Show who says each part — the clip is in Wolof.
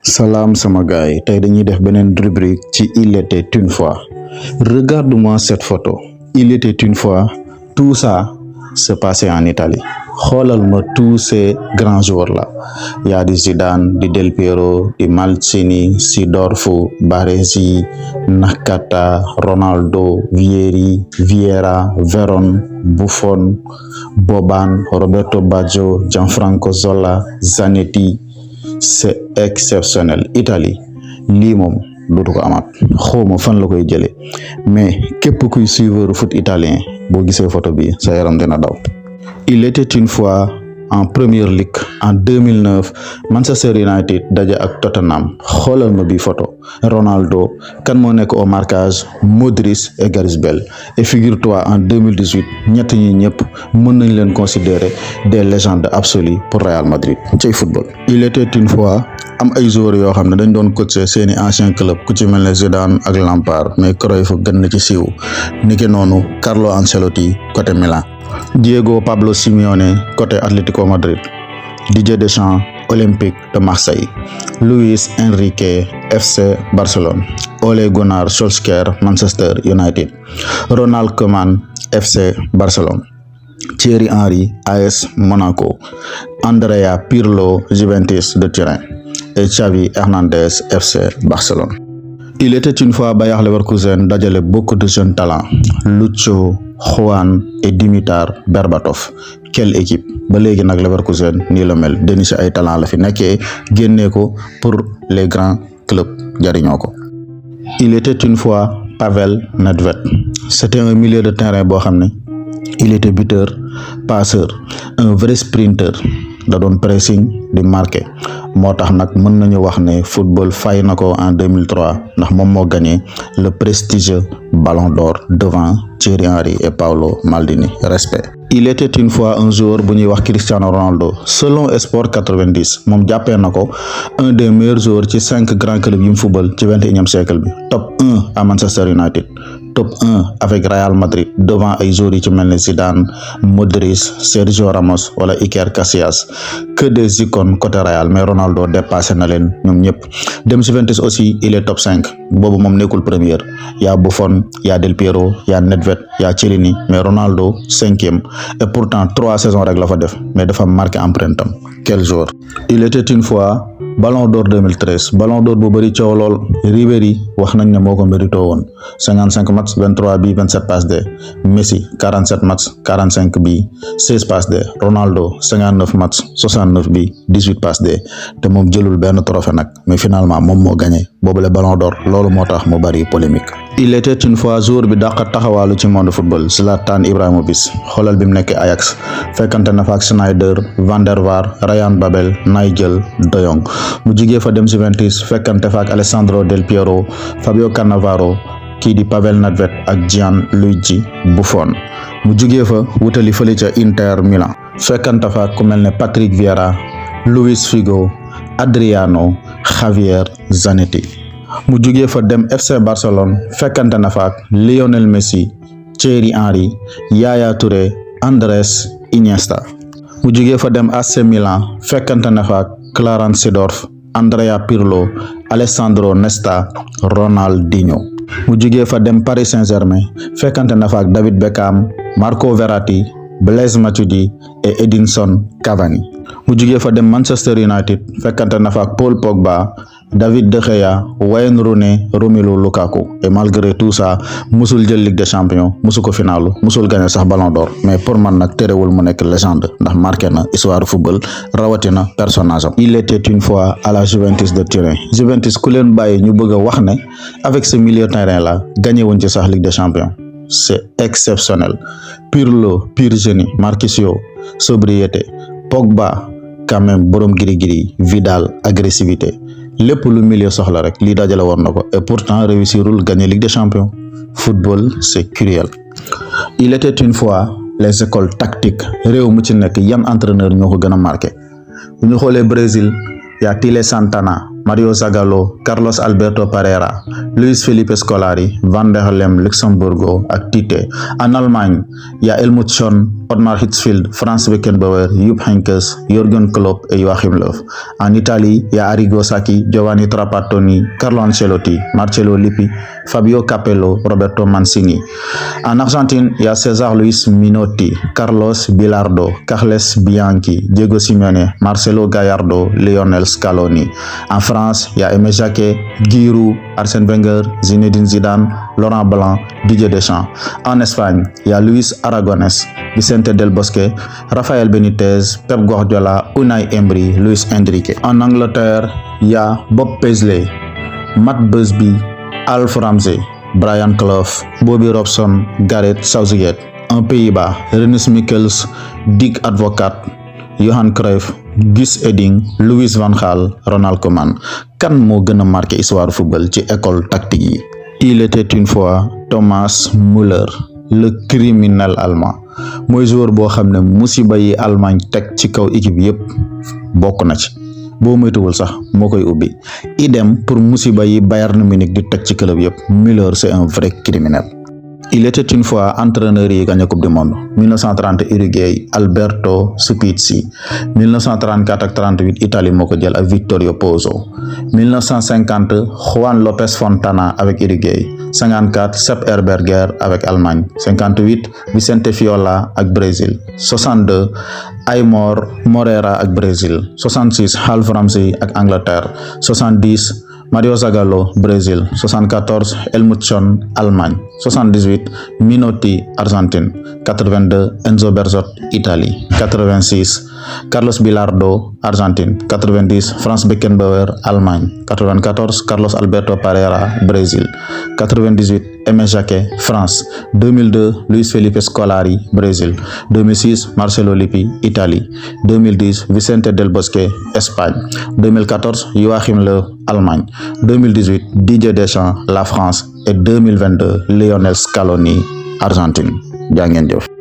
Speaker 1: Salam sama gaay tey dañuy def beneen rubrique ci Il était une fois. Regarde-moi cette photo. Il était une fois, tout ça se passait en Italie. xoolal ma tous ces grands joueurs là. Il y a di Zidane, di Del Piero, di Mancini, Sidorfu, Baresi, Nakata, Ronaldo, Vieri, Vieira, Veron, Buffon, Boban, Roberto Baggio, Gianfranco Zola, Zanetti. C'est exceptionnel. Italie lii moom dootu ko amaat xawma fan la koy jëlee mais képp kuy suivre foot italien boo gisee photo bi sa yaram dina daw. Il était une fois en première ligue en 2009 Manchester United daje ak Tottenham xoolal ma bi photo Ronaldo kan moo nekk au marquage Modric et Gareth Bale et figure-toi en 2018 ñett ñi ñëpp mën nañ leen considérer des légendes absolues pour Real Madrid ci football. Il était une fois am ay joueurs yoo xam ne dañ doon coacher seeni ancien club ku ci mel ne Zidane ak Lampard mais Cruyff gën na ci siiw niki noonu Carlo Ancelotti côté Milan, Diego Pablo Simeone côté Atlético Madrid, Didier Deschamps Olympique de Marseille, Luis Enrique FC Barcelone, Ole Gunnar Solskjaer Manchester United, Ronald Koeman FC Barcelone, Thierry Henry AS Monaco, Andrea Pirlo Juventus de Turin et Xavi Hernandez FC Barcelone. Il était une fois Bayer Leverkusen dajale beaucoup de jeunes talents, Lucho, Juan et Dimitar Berbatov. Quelle équipe ba léegi nag Leverkusen nii la mel déniché ay talent la fi nekkee génnee ko pour les grands clubs jariñoo ko. Il était une fois Pavel Nedved. C'était un milieu de terrain boo xam ne il était buteur, passeur, un vrai sprinter. Da doon pressing di marqué moo tax nag mën nañu wax ne football fay na ko en 2003 ndax moom moo gagné le prestigieux Ballon d'Or devant Thierry Henry et Paolo Maldini. Respect. Il était une fois un joueur bu ñuy wax Cristiano Ronaldo. Selon Sport 90 moom jàppee na ko un des meilleurs joueurs ci 5 grands clubs yi mu football ci 21e siècle bi. Top 1 à Manchester United, top 1 avec Real Madrid devant ay joueurs yi ci mel ne Zidane, Modric, Sergio Ramos wala Iker Casillas. Que des icônes côté Real mais Ronaldo dépassé na leen ñoom ñëpp. Dem Juventus aussi il est top 5 boobu moom nekkul première. Y a Buffon, y a Del Piero, y a Nedved, y a Chiellini mais Ronaldo 5e et pourtant 3 saisons rek la fa def mais dafa marqué empreinte am. Quel joueur. Il était une fois Ballon d'Or 2013 Ballon d'Or bu bëri coow lool. Ribéry wax nañ ne moo ko mérito woon 55 matchs 23 bi 27 passes D. Messi 47 matchs 45 bi 16 passes D. Ronaldo 59 matchs 69 bi 18 passes D. te moom jëlul benn trophée nag mais finalement moom moo gagné boobule Ballon d'Or loolu moo tax mu bari polémique. Il était une fois joueur bi dàq taxawaalu ci monde football Zlatan Ibrahimovic xoolal bi mu nekk Ajax fekkante na fa ak Sneijder, Van der Vaart, Ryan Babel, Nigel de Jong. mu jugee fa dem Juventus fekkante fa ak Alessandro Del Piero, Fabio Cannavaro, kii di Pavel Nedved ak Gianluigi Buffon. mu jugee fa wutali fële ca Inter Milan fekkante fa ak ku mel ne Patrick Vieira, Luis Figo, Adriano, Javier Zanetti. mu jugee fa dem FC Barcelone fekkante na fa ak Lionel Messi, Thierry Henry, Yaya Touré, Andrés Iniesta. mu jugee fa dem AC Milan fekkante na fa ak Clarence Seedorf, Andrea Pirlo, Alessandro Nesta, Ronaldinho. mu jugee fa dem Paris Saint-Germain fekkante na fa ak David Beckham, Marco Verratti, Blaise Matuidi et Edinson Cavani. mu jugee fa dem Manchester United fekkante na fa ak Paul Pogba, David De Gea, Wayne Rooney, Romelu Lukaku et malgré tout ça musul jël Ligue des Champions musu ko finalu musul gagné sax Ballon d'Or mais pour man nag terewul mu nekk légende ndax marqué na histoire football rawatina personnage am. Il était une fois à la Juventus de Turin. Juventus ku leen bàyyi ñu bëgg a wax ne avec ce milieu de terrain là gagné wuñ ci sax Ligue des Champions. C'est exceptionnel. Pirlo, pur génie. Marchisio, sobriété. Pogba, quand même borom giri-giri. Vidal, agressivité. lépp lu milieu soxla rek lii dajale war na ko et pourtant réussirul gagner Ligue des Champions. Football c'est cruel. Il était une fois les écoles tactiques réew mu ci nekk yan entraîneur ñoo ko gën a marqué bu ñu xoolee Brésil y a Tele Santana, Mario Zagallo, Carlos Alberto Parreira, Luis Felipe Scolari, Van der Lem, Luxemburgo ak Tite. En Allemagne, il y a Helmut Schön, Ottmar Hitzfeld, Franz Beckenbauer, Jupp Heynckes, Jürgen Klopp et Joachim Löw. En Italie, il y a Arrigo Sacchi, Giovanni Trapattoni, Carlo Ancelotti, Marcello Lippi, Fabio Capello, Roberto Mancini. En Argentine, il y a César Luis Menotti, Carlos Bilardo, Carles Bianchi, Diego Simeone, Marcelo Gallardo, Lionel Scaloni. En France, il y a Aimé Jacquet, Giroud, Arsène Wenger, Zinedine Zidane, Laurent Blanc, Didier Deschamps. En Espagne, il y a Luis Aragonés, Vicente Del Bosque, Rafael Benitez, Pep Guardiola, Unai Emery, Luis Enrique. En Angleterre, il y a Bob Paisley, Matt Busby, Alf Ramsey, Brian Clough, Bobby Robson, Gareth Southgate. En Pays-Bas, Rinus Michels, Dick Advocaat, Johan Cruyff, Guus Hiddink, Louis van Gaal, Ronald Koeman. Kan moo gën a marqué histoire football ci école tactique yi? Il était une fois Thomas Müller, le criminel allemand. mooy joueur boo xam ne musiba yi Allemagne teg ci kaw équipe yépp bokk na ci, boo moytuwul sax moo koy ubbi. Idem pour musiba yi Bayern Munich di teg ci club yépp. Müller c'est un vrai criminel. Il était une fois entraîneur yi gagné coupe du monde. 1930 Uruguay, Alberto Supizzi. 1934 ak 38 Italie moo ko jël ak Vittorio Pozzo. 1950 Juan López Fontana avec Uruguay. 54 Sepp Herberger avec Allemagne. 58 Vicente Fiola ak Brésil. 62 Aymor Morera ak Brésil. 66 Alf Ramsey ak Angleterre. 70 Mario Zagallo, Brésil. 74 Helmut Schön, Allemagne. 78 Menotti, Argentine. 82 Enzo Berzot, Italie. 86 Carlos Bilardo, Argentine. 90 Franz Beckenbauer, Allemagne. 94 Carlos Alberto Parreira, Brésil. 98 Aimé Jacquet, France. 2002 Luis Felipe Scolari, Brésil. 2006 Marcelo Lippi, Italie. 2010 Vicente Del Bosque, Espagne. 2014 Joachim Löw, Allemagne. 2018 Didier Deschamps, la France. Et 2022 Lionel Scaloni, Argentine. Jaa ngeen jëf.